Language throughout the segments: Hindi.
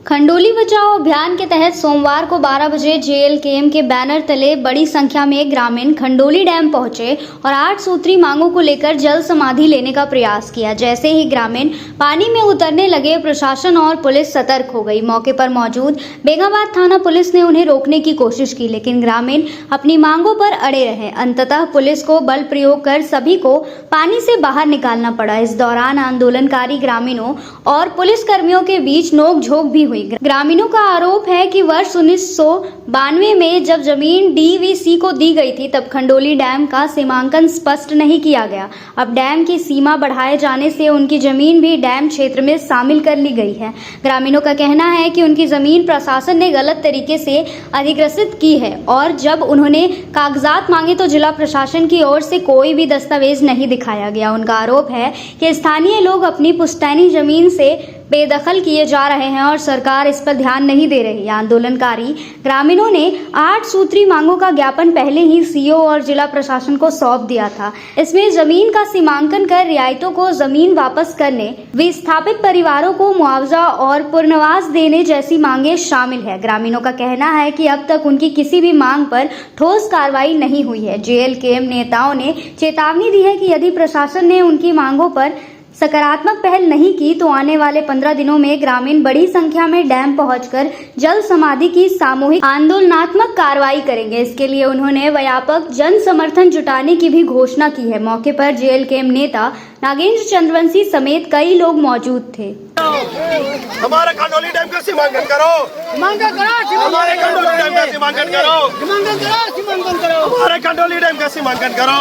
खंडोली बचाओ अभियान के तहत सोमवार को 12 बजे जेएलकेएम के बैनर तले बड़ी संख्या में ग्रामीण खंडोली डैम पहुंचे और 8 सूत्री मांगों को लेकर जल समाधि लेने का प्रयास किया। जैसे ही ग्रामीण पानी में उतरने लगे, प्रशासन और पुलिस सतर्क हो गई। मौके पर मौजूद बेगाबाद थाना पुलिस ने उन्हें रोकने की कोशिश की, लेकिन ग्रामीण अपनी मांगों पर अड़े रहे। अंततः पुलिस को बल प्रयोग कर सभी को पानी से बाहर निकालना पड़ा। इस दौरान आंदोलनकारी ग्रामीणों और पुलिस कर्मियों के बीच नोकझोंक भी हुई। ग्रामीणों का आरोप है कि वर्ष 1992 में जब जमीन डीवीसी को दी गई थी, तब खंडोली डैम का सीमांकन स्पष्ट नहीं किया गया। अब डैम की सीमा बढ़ाए जाने से उनकी जमीन भी डैम क्षेत्र में शामिल कर ली गई है। ग्रामीणों का कहना है कि उनकी जमीन प्रशासन ने गलत तरीके से अधिग्रहित की है और जब उन्होंने कागजात मांगे तो जिला प्रशासन की ओर से कोई भी दस्तावेज नहीं दिखाया गया। उनका आरोप है कि स्थानीय लोग अपनी पुश्तैनी जमीन से बेदखल किए जा रहे हैं और सरकार इस पर ध्यान नहीं दे रही। आंदोलनकारी ग्रामीणों ने 8 सूत्री मांगों का ज्ञापन पहले ही सीओ और जिला प्रशासन को सौंप दिया था। इसमें जमीन का सीमांकन कर रियायतों को जमीन वापस करने, विस्थापित परिवारों को मुआवजा और पुनर्वास देने जैसी मांगे शामिल है। ग्रामीणों का कहना है कि अब तक उनकी किसी भी मांग पर ठोस कार्रवाई नहीं हुई है। जेएलकेएम नेताओं ने चेतावनी दी है कि यदि प्रशासन ने उनकी मांगों पर सकारात्मक पहल नहीं की तो आने वाले 15 दिनों में ग्रामीण बड़ी संख्या में डैम पहुंचकर जल समाधि की सामूहिक आंदोलनात्मक कार्रवाई करेंगे। इसके लिए उन्होंने व्यापक जन समर्थन जुटाने की भी घोषणा की है। मौके पर जेएलकेएम नेता नागेंद्र चंद्रवंशी समेत कई लोग मौजूद थे। हमारे खंडोली डैम का सीमांकन करो, हमारे खंडोली डैम का सीमांकन करो, हमारे खंडोली डैम का सीमांकन करो,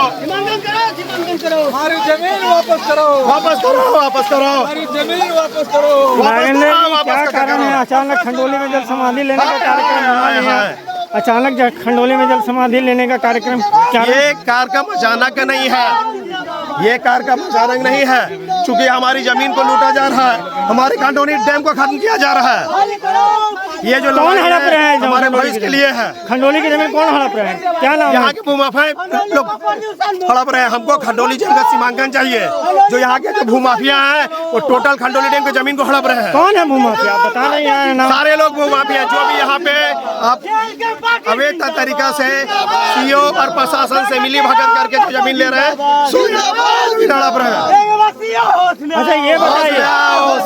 हमारी जमीन वापस करो, वापस करो, वापस करो, हमारी जमीन वापस करो। क्या कारण है अचानक खंडोली में जल समाधि लेने का कार्यक्रम? अचानक खंडोली में जल समाधि लेने का कार्यक्रम क्या? ये कार्यक्रम अचानक नहीं है, ये कार्यक्रम अचानक नहीं है, चूंकि हमारी जमीन को लूटा जा रहा है, हमारे खंडोली डैम को खत्म किया जा रहा है। ये जो कौन हड़प रहे हैं? हमारे भविष्य के लिए है। खंडोली की जमीन कौन हड़प रहे हैं? क्या नाम? यहाँ के भूमाफिया लोग हड़प रहे हैं। हमको खंडोली डैम का सीमांकन चाहिए। जो यहाँ के जो भूमाफिया है वो टोटल खंडोली डैम की जमीन को हड़प रहे हैं। कौन है भूमाफिया? आप बता रहे हैं ना? सारे लोग भूमाफिया जो भी यहाँ पे अवैध तरीका से सीओ और प्रशासन से मिली भगत करके जो जमीन ले रहे हैं, हड़प रहे हैं। अच्छा ये बताइए,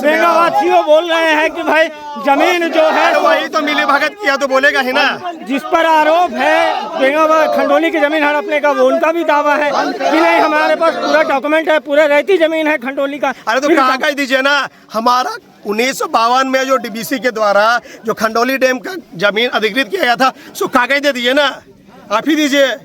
बेगाबाद सीओ बोल रहे हैं कि भाई जमीन जो है वही तो मिली भगत किया तो बोलेगा ही ना। जिस पर आरोप है बेगाबाद खंडोली की जमीन हड़पने का, वो उनका भी दावा है कि नहीं हमारे पास पूरा डॉक्यूमेंट है, पूरा रहती जमीन है खंडोली का। अरे तो कागज दीजिए ना। हमारा 1952 में जो डीबीसी के द्वारा जो खंडोली डैम का जमीन अधिकृत किया गया था, सो कागज दे दीजिए ना, आप ही दीजिए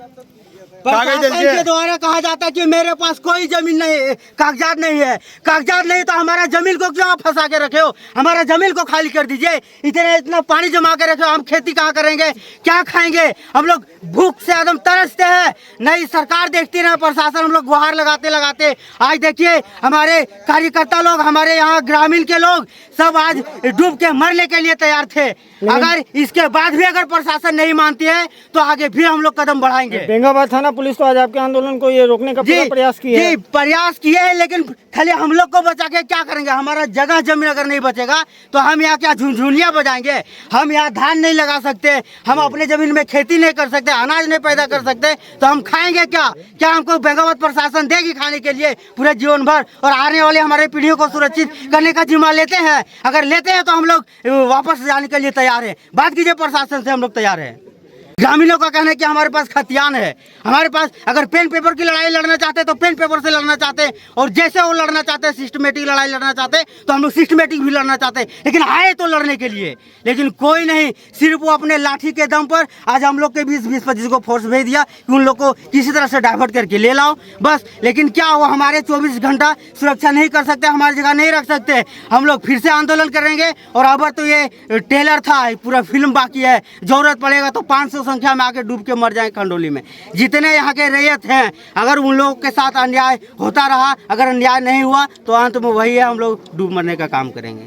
कागज दे दीजिए। के द्वारा कहा जाता है कि मेरे पास कोई जमीन नहीं है, कागजात नहीं है। कागजात नहीं तो हमारा जमीन को क्यों आप फंसा के रखे हो? हमारा जमीन को खाली कर दीजिए। इतना पानी जमा के रखे हो, हम खेती कहाँ करेंगे, क्या खाएंगे? हम लोग भूख से एकदम तरसते हैं। नहीं सरकार देखती ना प्रशासन, हम लोग गुहार लगाते लगाते आज देखिए हमारे कार्यकर्ता लोग, हमारे यहाँ ग्रामीण के लोग सब आज डूब के मरने के लिए तैयार थे। अगर इसके बाद भी अगर प्रशासन नहीं मानती है तो आगे भी हम लोग कदम बढ़ाएंगे। बेगाबाद थाना पुलिस तो आज आपके आंदोलन को ये रोकने का पूरा प्रयास किया है। प्रयास किए हैं, लेकिन खाली हम लोग को बचा के क्या करेंगे? हमारा जगह जमीन अगर नहीं बचेगा तो हम यहाँ क्या झुनझुनिया बजाएंगे? हम यहाँ धान नहीं लगा सकते, हम अपने जमीन में खेती नहीं कर सकते, अनाज नहीं पैदा कर सकते, तो हम खाएंगे क्या? क्या हमको बेगाबाद प्रशासन देगी खाने के लिए पूरे जीवन भर? और आने वाले हमारे पीढ़ियों को सुरक्षित करने का जिम्मा लेते हैं। अगर लेते हैं तो हम लोग वापस जाने के लिए तैयार है। बात कीजिए प्रशासन से, हम लोग तैयार है। ग्रामीणों का कहना है कि हमारे पास खतियान है, हमारे पास अगर पेन पेपर की लड़ाई लड़ना चाहते हैं तो पेन पेपर से लड़ना चाहते हैं, और जैसे वो लड़ना चाहते हैं सिस्टमेटिक लड़ाई लड़ना चाहते हैं तो हम लोग सिस्टमेटिक भी लड़ना चाहते हैं, लेकिन आए तो लड़ने के लिए। लेकिन कोई नहीं, सिर्फ वो अपने लाठी के दम पर आज हम लोग के 20-25 को फोर्स भेज दिया कि उन लोग को किसी तरह से डाइवर्ट करके ले लाओ बस। लेकिन क्या वो हमारे 24 घंटा सुरक्षा नहीं कर सकते, हमारी जगह नहीं रख सकते। हम लोग फिर से आंदोलन करेंगे। और अब तो ये ट्रेलर था, पूरा फिल्म बाकी है। जरूरत पड़ेगा तो 500 संख्या में आके डूब के मर जाए खंडोली में। जितने यहाँ के रैयत हैं, अगर उन लोगों के साथ अन्याय होता रहा, अगर अन्याय नहीं हुआ तो अंत में वही है, हम लोग डूब मरने का काम करेंगे।